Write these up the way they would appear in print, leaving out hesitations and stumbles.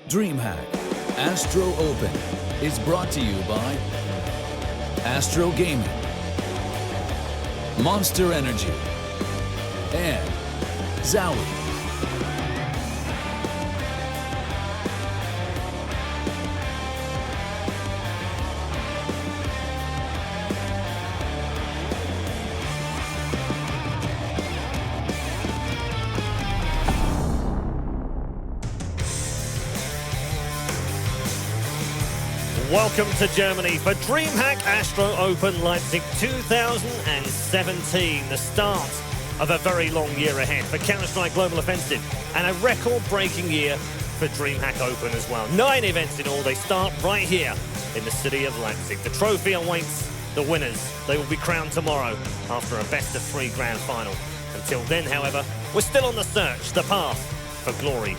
DreamHack Astro Open is brought to you by Astro Gaming, Monster Energy, and Zowie. Welcome to Germany for DreamHack Astro Open Leipzig 2017, the start of a very long year ahead for Counter-Strike Global Offensive and a record-breaking year for DreamHack Open as well. 9 events in all. They start right here in the city of Leipzig. The trophy awaits the winners. They will be crowned tomorrow after a best-of-3 grand final. Until then, however, we're still on the search, the path for glory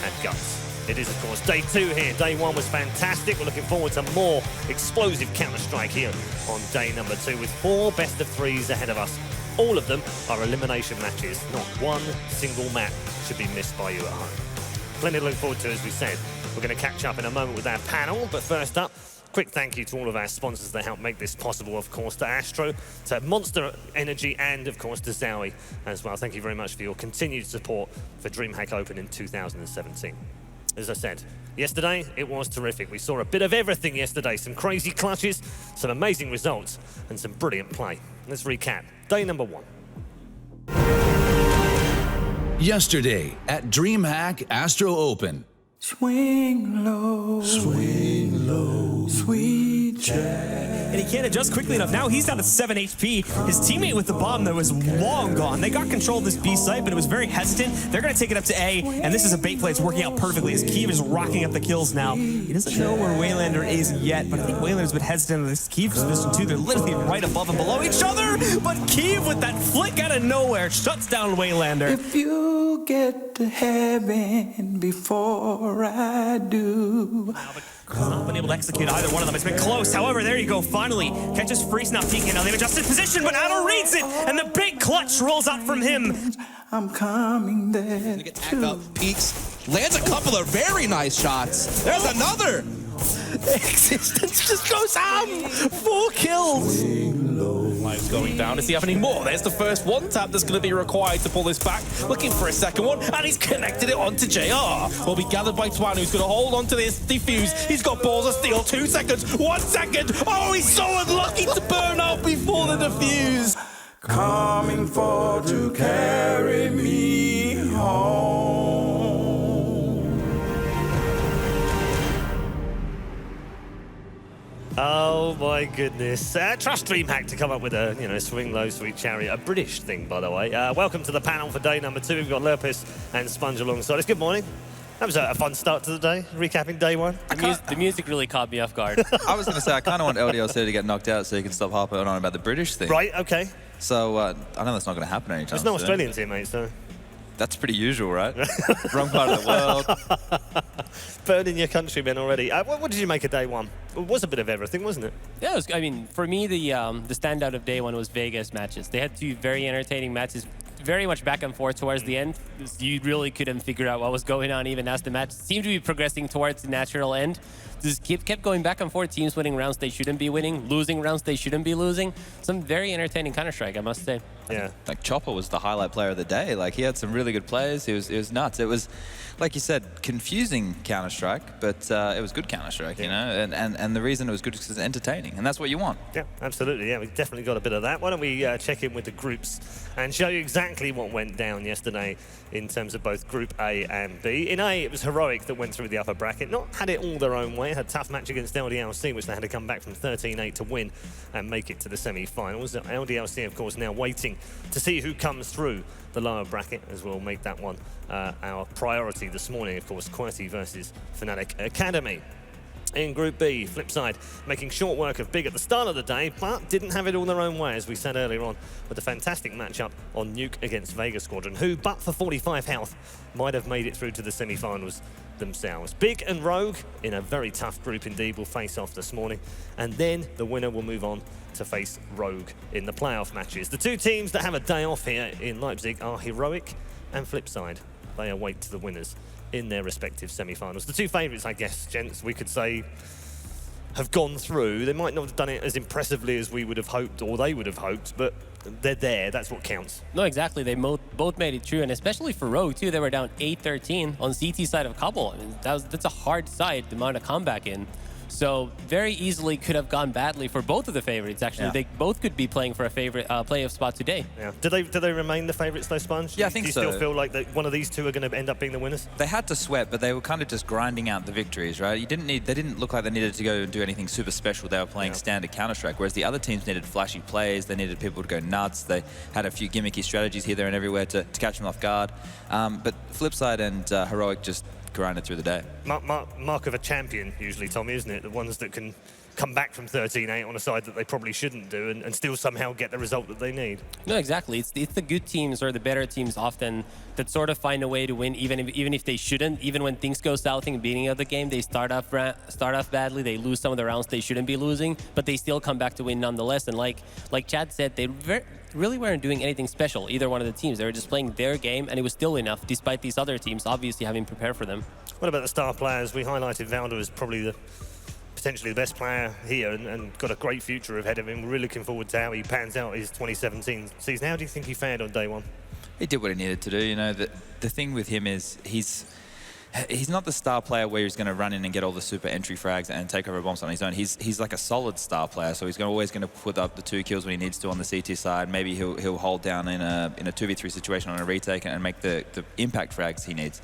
and guts. It is, of course, day 2 here. Day 1 was fantastic. We're looking forward to more explosive Counter-Strike here on day number 2 with 4 best-of-3s ahead of us. All of them are elimination matches. Not one single match should be missed by you at home. Plenty to look forward to, as we said. We're going to catch up in a moment with our panel, but first up, quick thank you to all of our sponsors that help make this possible, of course, to Astro, to Monster Energy, and, of course, to Zowie as well. Thank you very much for your continued support for DreamHack Open in 2017. As I said, yesterday it was terrific. We saw a bit of everything yesterday. Some crazy clutches, some amazing results, and some brilliant play. Let's recap. Day number 1. Yesterday at DreamHack Astro Open. Swing low, sweet jazz. And he can't adjust quickly enough. Now he's down to 7 HP. His teammate with the bomb, though, is long gone. They got control of this B site, but it was very hesitant. They're going to take it up to A, and this is a bait play. It's working out perfectly as Kiev is rocking up the kills now. He doesn't know where Waylander is yet, but I think Waylander's been hesitant on this Kiev's position, too. They're literally right above and below each other, but Kiev, with that flick out of nowhere, shuts down Waylander. If you get to heaven before I do. He's not been able to execute either one of them. It's been close. However, there you go. Finally, catches Freeze now peeking. Now they've adjusted position, but Adel reads it, and the big clutch rolls out from him. I'm coming there. Get tacked up, peeks, lands a couple of very nice shots. There's another. Existence just goes on. 4 kills. Lives going down. Is he having any more? There's the first one tap that's going to be required to pull this back. Looking for a second one, and he's connected it onto JR. Will be gathered by Twan, who's going to hold on to this defuse. He's got balls of steel. 2 seconds, 1 second. Oh, he's so unlucky to burn out before the defuse. Coming for to carry me home. Oh my goodness. Trust DreamHack to come up with a, swing low, sweet chariot. A British thing, by the way. Welcome to the panel for day number 2. We've got Lerpus and Sponge alongside us. Good morning. That was a fun start to the day, recapping day 1. The music really caught me off guard. I was going to say, I kind of want LDLC to get knocked out so you can stop harping on about the British thing. Right, okay. So I know that's not going to happen anytime soon. There's no Australians here, mate, so... That's pretty usual, right? Wrong part of the world. Burning your countrymen already. What did you make of day 1? It was a bit of everything, wasn't it? Yeah, for me, the standout of day 1 was Vegas matches. They had 2 very entertaining matches, very much back and forth towards the end. You really couldn't figure out what was going on even as the match seemed to be progressing towards the natural end. Just kept going back and forth, teams winning rounds they shouldn't be winning, losing rounds they shouldn't be losing. Some very entertaining Counter-Strike, I must say. Yeah. Like Chopper was the highlight player of the day. Like he had some really good players. It was nuts. It was, like you said, confusing Counter-Strike, but it was good Counter-Strike, you know? And the reason it was good is because it's entertaining, and that's what you want. Yeah, absolutely. Yeah, we definitely got a bit of that. Why don't we check in with the groups and show you exactly what went down yesterday in terms of both Group A and B. In A, it was Heroic that went through the upper bracket. Not had it all their own way. Had a tough match against LDLC, which they had to come back from 13-8 to win and make it to the semi-finals. LDLC, of course, now waiting to see who comes through the lower bracket, as we'll make that one our priority this morning. Of course, QWERTY versus Fnatic Academy. In Group B, flip side, making short work of Big at the start of the day, but didn't have it all their own way, as we said earlier on, with a fantastic matchup on Nuke against Vega Squadron, who, but for 45 health, might have made it through to the semi-finals themselves. Big and Rogue, in a very tough group indeed, will face off this morning, and then the winner will move on to face Rogue in the playoff matches. The two teams that have a day off here in Leipzig are Heroic and Flipside. They await the winners in their respective semi-finals. The two favourites, I guess, gents, we could say, have gone through. They might not have done it as impressively as we would have hoped, or they would have hoped, but they're there. That's what counts. No, exactly. They both made it through, and especially for Rogue, too. They were down 8-13 on CT side of couple. I mean, that's a hard side, the amount of comeback in. So very easily could have gone badly for both of the favorites, actually. Yeah. They both could be playing for a favorite playoff spot today. Yeah. Do they remain the favorites, though, Sponge? Yeah, I think so. Do you still feel like that one of these two are going to end up being the winners? They had to sweat, but they were kind of just grinding out the victories, right? They didn't look like they needed to go and do anything super special. They were playing standard Counter-Strike, whereas the other teams needed flashy plays. They needed people to go nuts. They had a few gimmicky strategies here, there, and everywhere to catch them off guard. But Flipside and Heroic just grinded through the day. Mark of a champion, usually, Tommy, isn't it? The ones that can come back from 13-8 on a side that they probably shouldn't do and still somehow get the result that they need. No, exactly. It's the good teams or the better teams often that sort of find a way to win, even if they shouldn't. Even when things go south in the beginning of the game, they start off badly. They lose some of the rounds they shouldn't be losing, but they still come back to win nonetheless. And like Chad said, they really weren't doing anything special, either one of the teams. They were just playing their game, and it was still enough, despite these other teams obviously having prepared for them. What about the star players? We highlighted Valder as probably potentially the best player here and got a great future ahead of him. We're really looking forward to how he pans out his 2017 season. How do you think he fared on day one? He did what he needed to do. You know, the thing with him is he's not the star player where he's going to run in and get all the super entry frags and take over bombs on his own. He's like a solid star player, so he's always going to put up the 2 kills when he needs to on the CT side. Maybe he'll hold down in a 2v3 situation on a retake and make the impact frags he needs.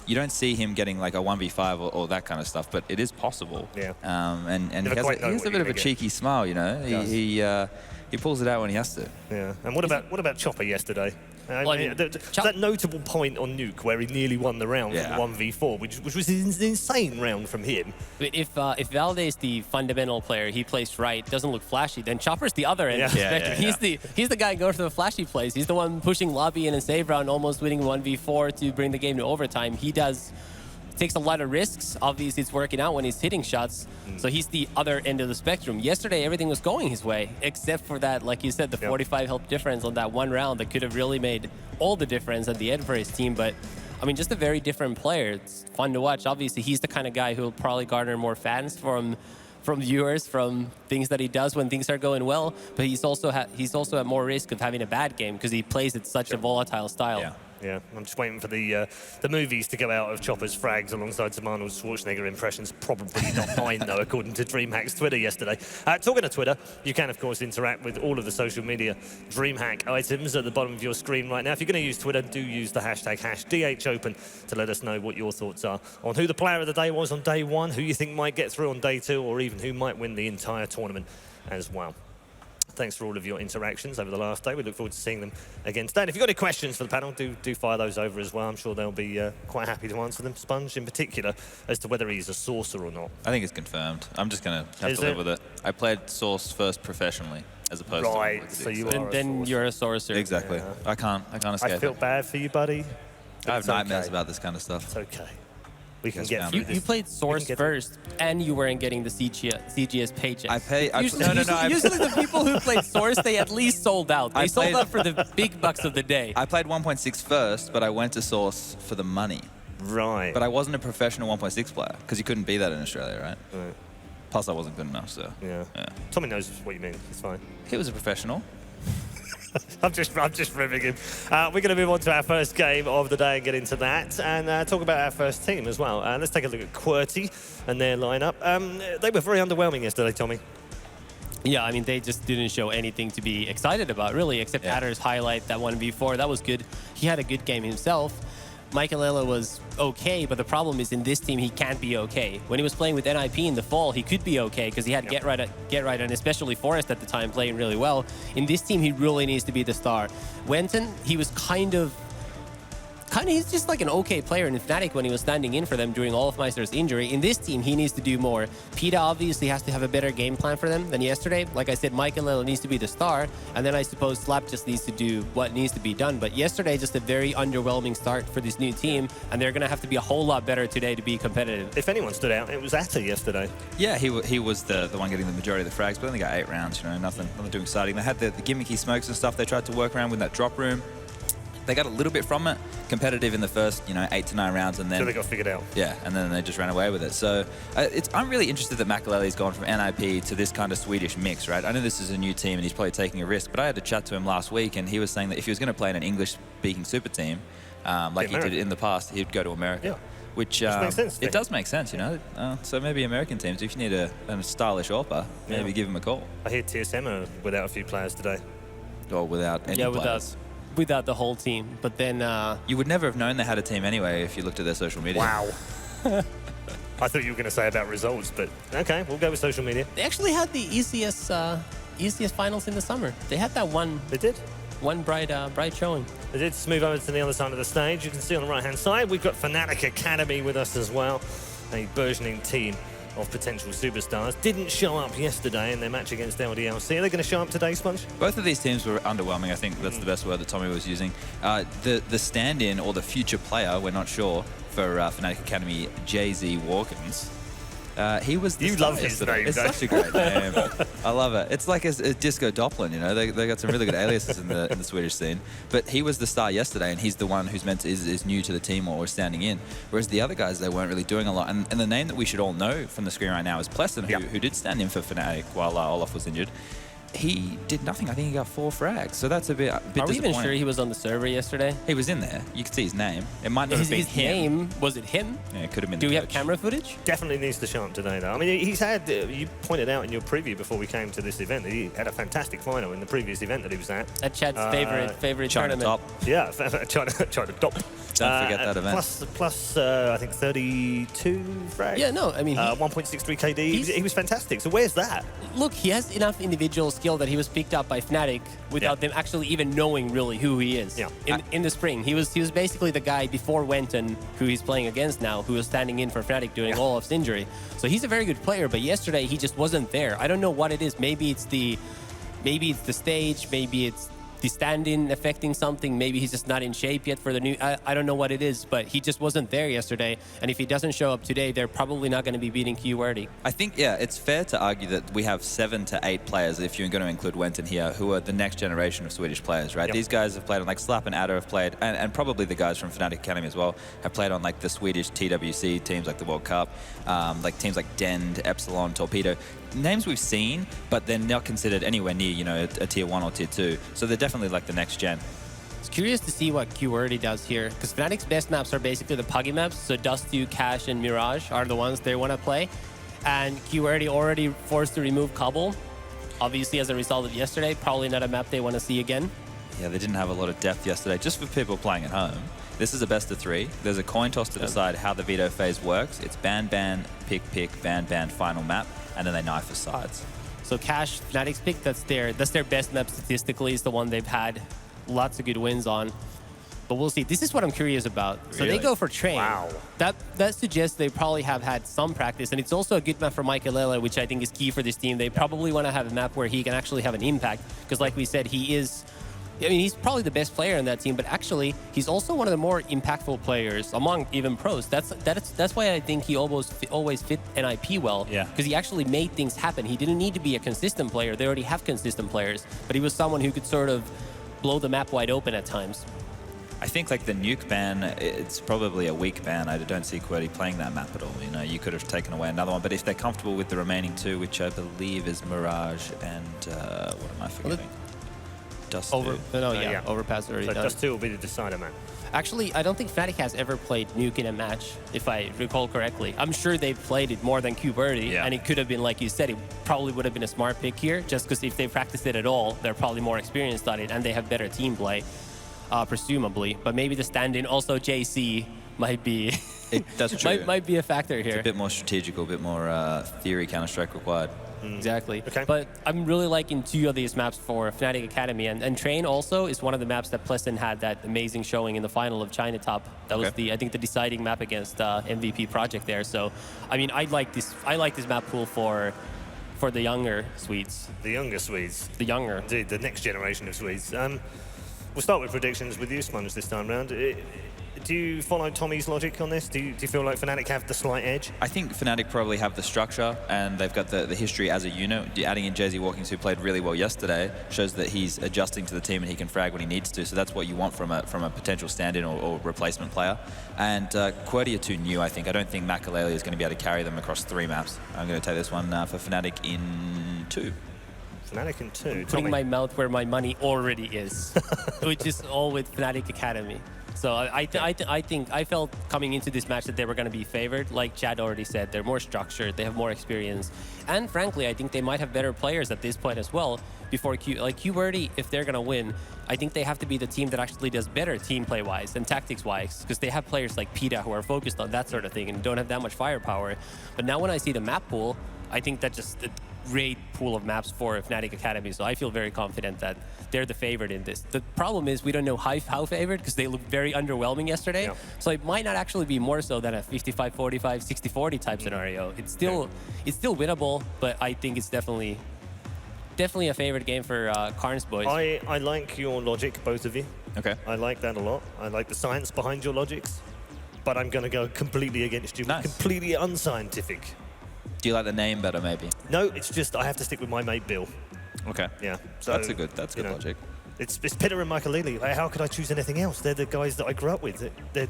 You don't see him getting like a 1v5 or that kind of stuff, but it is possible. Yeah. And he has a bit of a cheeky smile, you know. He pulls it out when he has to. Yeah. And what about Chopper yesterday? That notable point on Nuke where he nearly won the round from 1v4, which was an insane round from him. If Valde's the fundamental player, he plays right, doesn't look flashy, then Chopper's the other end of the spectrum. He's the guy going for the flashy plays. He's the one pushing lobby in a save round, almost winning 1v4 to bring the game to overtime. He takes a lot of risks. Obviously, it's working out when he's hitting shots. So he's the other end of the spectrum. Yesterday, everything was going his way, except for that, like you said, the 45 health difference on that one round that could have really made all the difference at the end for his team. But I mean, just a very different player. It's fun to watch. Obviously, he's the kind of guy who will probably garner more fans from viewers, from things that he does when things are going well. But he's also at more risk of having a bad game because he plays at such a volatile style. Yeah, I'm just waiting for the movies to go out of Chopper's frags alongside some Arnold Schwarzenegger impressions. Probably not mine, though, according to DreamHack's Twitter yesterday. Talking of Twitter, you can, of course, interact with all of the social media DreamHack items at the bottom of your screen right now. If you're going to use Twitter, do use the hashtag #DHOpen to let us know what your thoughts are on who the player of the day was on day one, who you think might get through on day two, or even who might win the entire tournament as well. Thanks for all of your interactions over the last day. We look forward to seeing them again today. And if you've got any questions for the panel, do fire those over as well. I'm sure they'll be quite happy to answer them. Sponge, in particular, as to whether he's a Sourcer or not. I think it's confirmed. I'm just going to have to live with it. I played Source first professionally, as opposed to... Right, so you are then you're a Sorcerer. Exactly. Yeah. I can't escape I feel bad for you, buddy. I have nightmares about this kind of stuff. It's okay. We can get through this. You played Source first, and you weren't getting the CGS paychecks. Usually the people who played Source, they at least sold out. They sold out for the big bucks of the day. I played 1.6 first, but I went to Source for the money. Right. But I wasn't a professional 1.6 player, because you couldn't be that in Australia, right? Plus, I wasn't good enough, so... Yeah. Tommy knows what you mean. It's fine. He was a professional. I'm just ribbing him. We're going to move on to our first game of the day and get into that and talk about our first team as well. Let's take a look at QWERTY and their lineup. They were very underwhelming yesterday, Tommy. Yeah, I mean, they just didn't show anything to be excited about, really, except Adder's highlight, that 1v4. That was good. He had a good game himself. Michaelella was okay, but the problem is in this team, he can't be okay. When he was playing with NIP in the fall, he could be okay because he had Get Right, and especially Forrest at the time playing really well. In this team, he really needs to be the star. Wenton, he was kind of he's just like an okay player in Fnatic when he was standing in for them during Olofmeister's injury. In this team, he needs to do more. Peta obviously has to have a better game plan for them than yesterday. Like I said, Michael needs to be the star, and then I suppose Slap just needs to do what needs to be done. But yesterday, just a very underwhelming start for this new team, and they're going to have to be a whole lot better today to be competitive. If anyone stood out, it was Atta yesterday. Yeah, he was the one getting the majority of the frags, but only got 8 rounds, you know, nothing too exciting. They had the gimmicky smokes and stuff they tried to work around with that drop room. They got a little bit from it, competitive in the first, 8 to 9 rounds, and then... So they got figured out. Yeah, and then they just ran away with it. So I'm really interested that Makalele's gone from NIP to this kind of Swedish mix, right? I know this is a new team and he's probably taking a risk, but I had to chat to him last week and he was saying that if he was going to play in an English-speaking super team, like he did in the past, he'd go to America. Yeah. Which makes sense. it does make sense, so maybe American teams, if you need a stylish AWPer, maybe give him a call. I hear TSM are without a few players today. Or without any players. Without the whole team, but then... You would never have known they had a team anyway if you looked at their social media. Wow. I thought you were going to say about results, but okay, we'll go with social media. They actually had the easiest finals in the summer. They had that one... They did? One bright showing. They did move over to the other side of the stage. You can see on the right-hand side, we've got Fnatic Academy with us as well, a burgeoning team of potential superstars. Didn't show up yesterday in their match against LDLC. Are they going to show up today, Sponge? Both of these teams were underwhelming. I think that's the best word that Tommy was using. The stand-in or the future player, we're not sure, for Fnatic Academy, Jay-Z Walkins. He was the star love his yesterday. name, It's such a great name. I love it. It's like a Disco Doppelin, They got some really good aliases in the Swedish scene. But he was the star yesterday, and he's the one who's is new to the team or standing in. Whereas the other guys, they weren't really doing a lot. And the name that we should all know from the screen right now is Plesson, who did stand in for Fnatic while Olof was injured. He did nothing. I think he got 4 frags. So that's a bit Are we even sure he was on the server yesterday? He was in there. You could see his name. It might not have been his him. name, was it him? Yeah, it could have been Do the we coach. have camera footage? Definitely needs to show up today, though. I mean, he's had, you pointed out in your preview before we came to this event, that he had a fantastic final in the previous event that he was at. At Chad's favorite China tournament. top. Yeah, China top. Don't forget that event. Plus, I think 32 frags. Yeah, no, I mean... 1.63 KD. He was fantastic. So where's that? Look, he has enough individual skill that he was picked up by Fnatic without them actually even knowing really who he is. Yeah. In the spring, he was basically the guy before Wenton, who he's playing against now, who was standing in for Fnatic during Olof's injury. So he's a very good player, but yesterday he just wasn't there. I don't know what it is. Maybe it's the stage, maybe it's the stand-in affecting something. Maybe he's just not in shape yet for the new... I don't know what it is, but he just wasn't there yesterday. And if he doesn't show up today, they're probably not going to be beating QWorthy. I think, it's fair to argue that we have 7 to 8 players, if you're going to include Wenton here, who are the next generation of Swedish players, right? Yep. These guys have played on, like, Slap and Adder have played, and probably the guys from Fnatic Academy as well, have played on, like, the Swedish TWC teams, like the World Cup, like teams like Dend, Epsilon, Torpedo. Names we've seen, but they're not considered anywhere near, a tier 1 or tier 2. So they're definitely like the next gen. It's curious to see what QWorthy does here, because Fnatic's best maps are basically the Puggy maps, so Dust2, Cash, and Mirage are the ones they want to play. And QWorthy already forced to remove Cobble, obviously as a result of yesterday. Probably not a map they want to see again. Yeah, they didn't have a lot of depth yesterday, just for people playing at home. This is a best of 3. There's a coin toss to decide how the veto phase works. It's ban, ban, pick, pick, ban, ban, final map, and then they knife for sides. So Cash, Fnatic's pick, that's their best map statistically. Is the one they've had lots of good wins on. But we'll see. This is what I'm curious about. So Really? they go for Train. Wow. That suggests they probably have had some practice, and it's also a good map for Michael, which I think is key for this team. They probably want to have a map where he can actually have an impact, because like we said, he's probably the best player in that team, but actually, he's also one of the more impactful players among even pros. That's why I think he always fit NIP well, because he actually made things happen. He didn't need to be a consistent player. They already have consistent players, but he was someone who could sort of blow the map wide open at times. I think like the nuke ban, it's probably a weak ban. I don't see QWorthy playing that map at all. You could have taken away another one, but if they're comfortable with the remaining 2, which I believe is Mirage and what am I forgetting? Dust Overpass already So done. Dust2 will be the decider, man. Actually, I don't think Fnatic has ever played Nuke in a match, if I recall correctly. I'm sure they've played it more than QWorthy, and it could have been, like you said, it probably would have been a smart pick here, just because if they practiced it at all, they're probably more experienced on it, and they have better team play, presumably. But maybe the stand-in, also JC, might be... That's true. might be a factor here. It's a bit more strategical, a bit more theory Counter-Strike required. Exactly. Okay. But I'm really liking 2 of these maps for Fnatic Academy. And Train also is one of the maps that Pleasant had that amazing showing in the final of China Top. That was I think the deciding map against MVP Project there. So, I mean, I like this map pool for the younger Swedes. The younger Swedes. The younger. Indeed, the next generation of Swedes. We'll start with predictions with you, Sponge, this time round. Do you follow Tommy's logic on this? Do you feel like Fnatic have the slight edge? I think Fnatic probably have the structure, and they've got the history as a unit. Adding in Jay-Z Walkins, who played really well yesterday, shows that he's adjusting to the team and he can frag when he needs to. So that's what you want from a potential stand-in or replacement player. And QWERTY are too new, I think. I don't think Makalele is going to be able to carry them across 3 maps. I'm going to take this one for Fnatic in 2. Fnatic in 2. Putting my mouth where my money already is, which is all with Fnatic Academy. So I think I felt coming into this match that they were going to be favored. Like Chad already said, they're more structured, they have more experience, and frankly, I think they might have better players at this point as well. Before QWERTY, if they're going to win, I think they have to be the team that actually does better team play-wise and tactics-wise, because they have players like PETA who are focused on that sort of thing and don't have that much firepower. But now when I see the map pool, I think that's just a great pool of maps for Fnatic Academy, so I feel very confident that they're the favorite in this. The problem is we don't know how favored, because they looked very underwhelming yesterday. Yeah. So it might not actually be more so than a 55-45, 60-40 type scenario. It's still winnable, but I think it's definitely a favorite game for Karn's boys. I like your logic, both of you. Okay. I like that a lot. I like the science behind your logics, but I'm going to go completely against you. Nice. Completely unscientific. Do you like the name better, maybe? No, it's just I have to stick with my mate Bill. Okay. Yeah. So that's good logic. It's Pitta and Makalele. How could I choose anything else? They're the guys that I grew up with. They're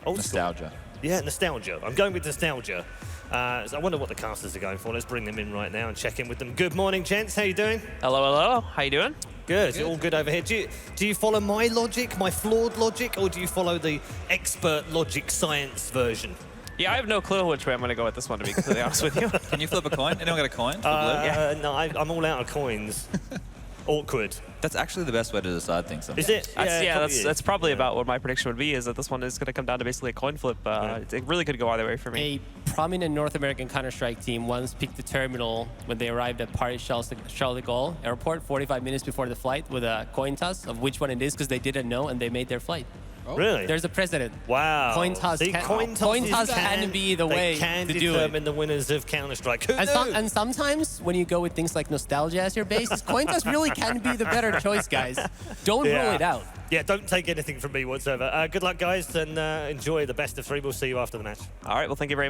old Nostalgia. School. Yeah, nostalgia. I'm going with nostalgia. So I wonder what the casters are going for. Let's bring them in right now and check in with them. Good morning, gents. How you doing? Hello, hello. How you doing? Good. All good over here. Do you follow my logic, my flawed logic, or do you follow the expert logic science version? Yeah, I have no clue which way I'm going to go with this one, to be completely honest with you. Can you flip a coin? Anyone got a coin? No, I'm all out of coins. Awkward. That's actually the best way to decide things sometimes. Is it? That's probably about what my prediction would be, is that this one is going to come down to basically a coin flip. It really could go either way for me. A prominent North American Counter-Strike team once picked the terminal when they arrived at Paris Charles de Gaulle airport 45 minutes before the flight with a coin toss of which one it is, because they didn't know and they made their flight. Oh. Really? There's a precedent. Wow. Coin toss can be the way can to do it. determine the winners of Counter-Strike. Who knew? And sometimes when you go with things like nostalgia as your base, coin toss really can be the better choice, guys. Don't rule it out. Yeah, don't take anything from me whatsoever. Good luck, guys, and enjoy the best of 3. We'll see you after the match. All right, well, thank you very much.